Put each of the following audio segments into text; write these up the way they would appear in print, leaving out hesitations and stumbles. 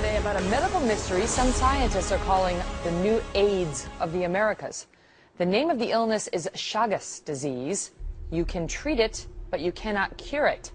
today about a medical mystery some scientists are calling the new AIDS of the Americas. The name of the illness is Chagas disease. You can treat it, but you cannot cure it.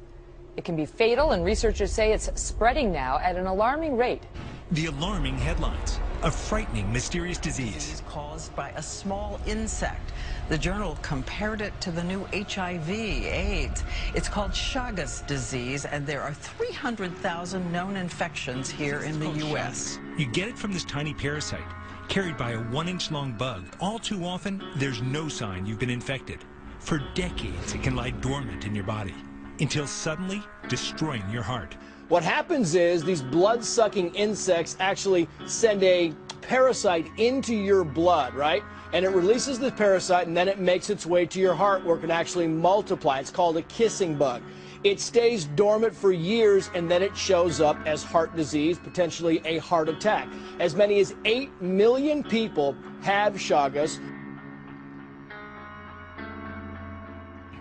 It can be fatal, and researchers say it's spreading now at an alarming rate. The alarming headlines. A frightening, mysterious disease caused by a small insect. The journal compared it to the new HIV, AIDS. It's called Chagas disease, and there are 300,000 known infections here in the U.S. You get it from this tiny parasite, carried by a 1-inch-long bug. All too often, there's no sign you've been infected. For decades, it can lie dormant in your body, until suddenly destroying your heart. What happens is these blood-sucking insects actually send a parasite into your blood, right? And it releases the parasite, and then it makes its way to your heart where it can actually multiply. It's called a kissing bug. It stays dormant for years, and then it shows up as heart disease, potentially a heart attack. As many as 8 million people have Chagas.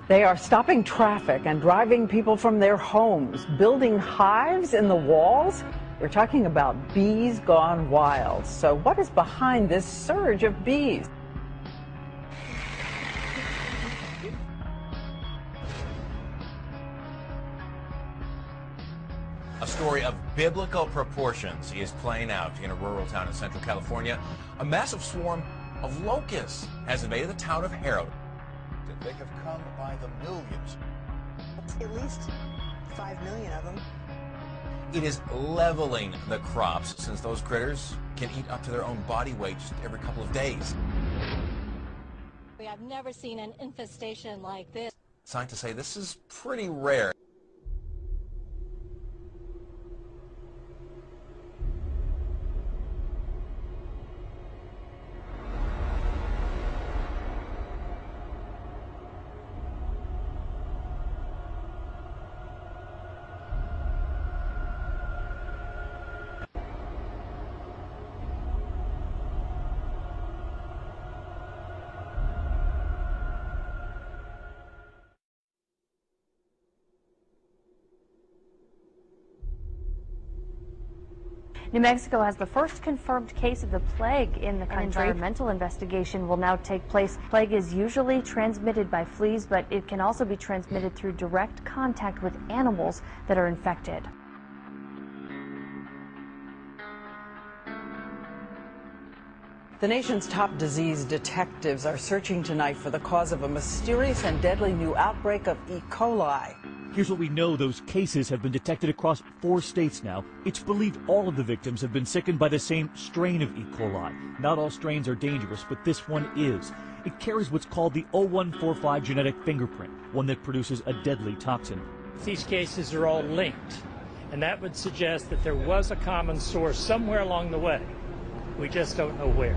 They are stopping traffic and driving people from their homes, building hives in the walls. We're talking about bees gone wild. So what is behind this surge of bees? A story of biblical proportions is playing out in a rural town in central California. A massive swarm of locusts has invaded the town of Harrow. They have come by the millions. At least 5 million of them. It is leveling the crops since those critters can eat up to their own body weight just every couple of days. I've never seen an infestation like this. Scientists say this is pretty rare. New Mexico has the first confirmed case of the plague in the country. An environmental investigation will now take place. Plague is usually transmitted by fleas, but it can also be transmitted through direct contact with animals that are infected. The nation's top disease detectives are searching tonight for the cause of a mysterious and deadly new outbreak of E. coli. Here's what we know. Those cases have been detected across 4 states now. It's believed all of the victims have been sickened by the same strain of E. coli. Not all strains are dangerous, but this one is. It carries what's called the 0145 genetic fingerprint, one that produces a deadly toxin. These cases are all linked, and that would suggest that there was a common source somewhere along the way. We just don't know where.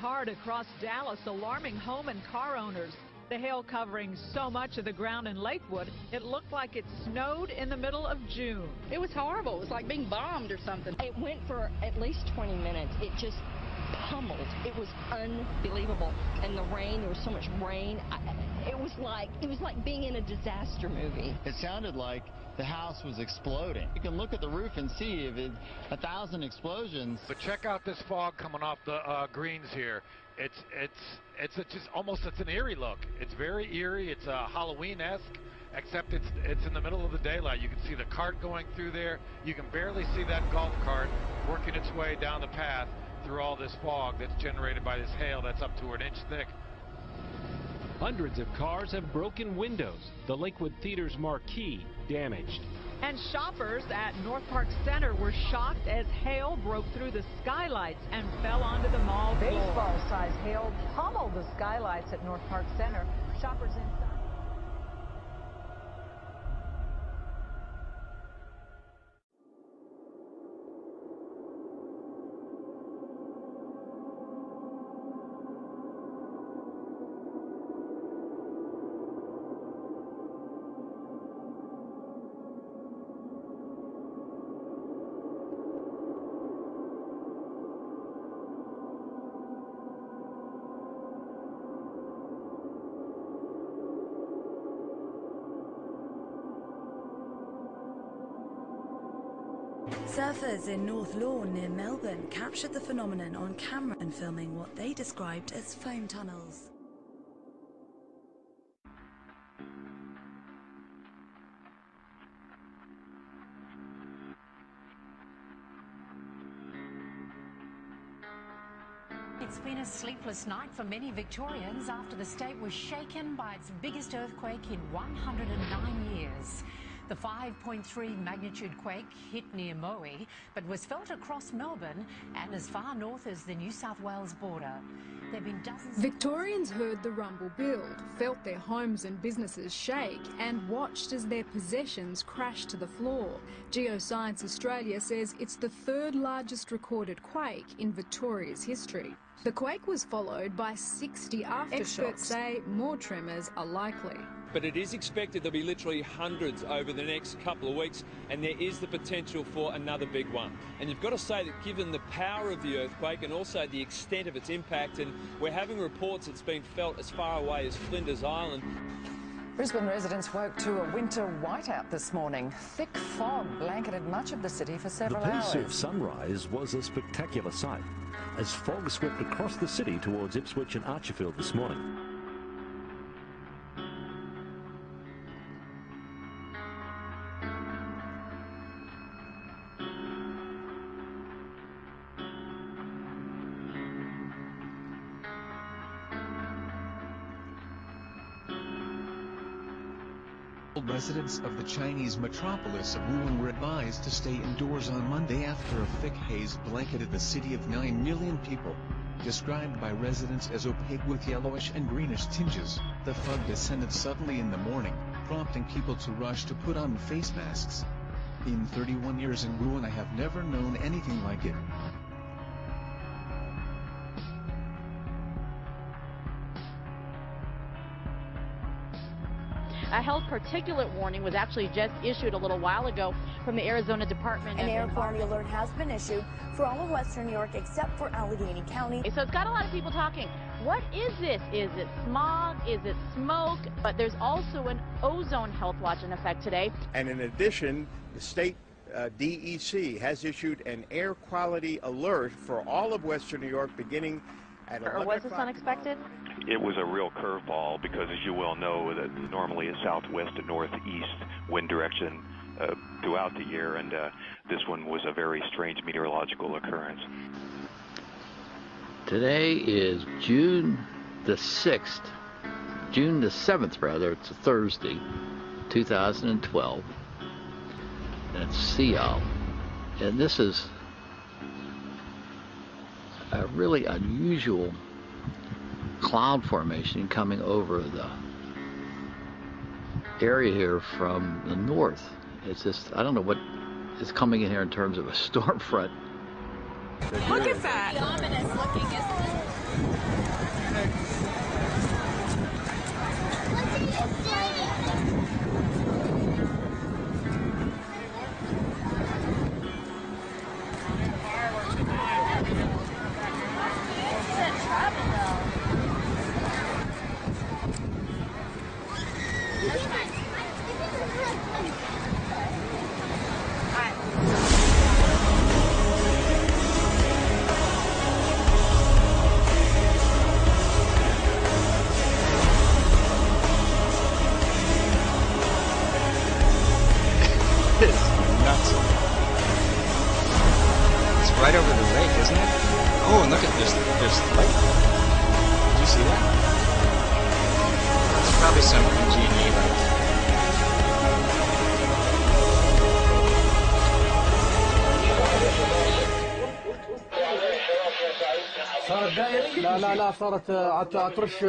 hard across Dallas, alarming home and car owners. The hail covering so much of the ground in Lakewood, it looked like it snowed in the middle of June. It was horrible. It was like being bombed or something. It went for at least 20 minutes. It just pummeled. It was unbelievable. And the rain, there was so much rain. It was like being in a disaster movie. It sounded like the house was exploding. You can look at the roof and see if it's 1,000 explosions. But check out this fog coming off the greens here. It's an eerie look. It's very eerie. It's Halloween-esque, except it's in the middle of the daylight. You can see the cart going through there. You can barely see that golf cart working its way down the path through all this fog that's generated by this hail that's up to an inch thick. Hundreds of cars have broken windows. The Lakewood Theater's marquee damaged. And shoppers at North Park Center were shocked as hail broke through the skylights and fell onto the mall floor. Baseball-sized hail pummeled the skylights at North Park Center. Shoppers inside. Surfers in North Lawn near Melbourne captured the phenomenon on camera and filming what they described as foam tunnels. It's been a sleepless night for many Victorians after the state was shaken by its biggest earthquake in 109 years. The 5.3 magnitude quake hit near Moe, but was felt across Melbourne and as far north as the New South Wales border. There have been dozens. Victorians heard the rumble build, felt their homes and businesses shake, and watched as their possessions crashed to the floor. Geoscience Australia says it's the third largest recorded quake in Victoria's history. The quake was followed by 60 aftershocks. Experts say more tremors are likely. But it is expected there'll be literally hundreds over the next couple of weeks, and there is the potential for another big one. And you've got to say that given the power of the earthquake and also the extent of its impact, and we're having reports it's been felt as far away as Flinders Island. Brisbane residents woke to a winter whiteout this morning. Thick fog blanketed much of the city for several hours. The Pea Soup sunrise was a spectacular sight as fog swept across the city towards Ipswich and Archerfield this morning. Residents of the Chinese metropolis of Wuhan were advised to stay indoors on Monday after a thick haze blanketed the city of 9 million people. Described by residents as opaque with yellowish and greenish tinges, the fog descended suddenly in the morning, prompting people to rush to put on face masks. In 31 years in Wuhan, I have never known anything like it. A health particulate warning was actually just issued a little while ago from the Arizona Department of An air quality alert has been issued for all of Western New York except for Allegheny County. So it's got a lot of people talking. What is this? Is it smog? Is it smoke? But there's also an ozone health watch in effect today. And in addition, the state DEC has issued an air quality alert for all of Western New York beginning at 11 o'clock. Was this unexpected? It was a real curveball because, as you well know, that normally a southwest to northeast wind direction throughout the year, and this one was a very strange meteorological occurrence. Today is June the 6th, June the 7th rather, it's a Thursday, 2012. That's Seal, and this is a really unusual cloud formation coming over the area here from the north. It's just, I don't know what is coming in here in terms of a storm front. Look at that. Ominous looking, isn't it? Right over the lake, isn't it? Oh, and look at this. There's light. Did you see that? It's probably some PG&E light. صارت دائرية؟ لا صارت عترش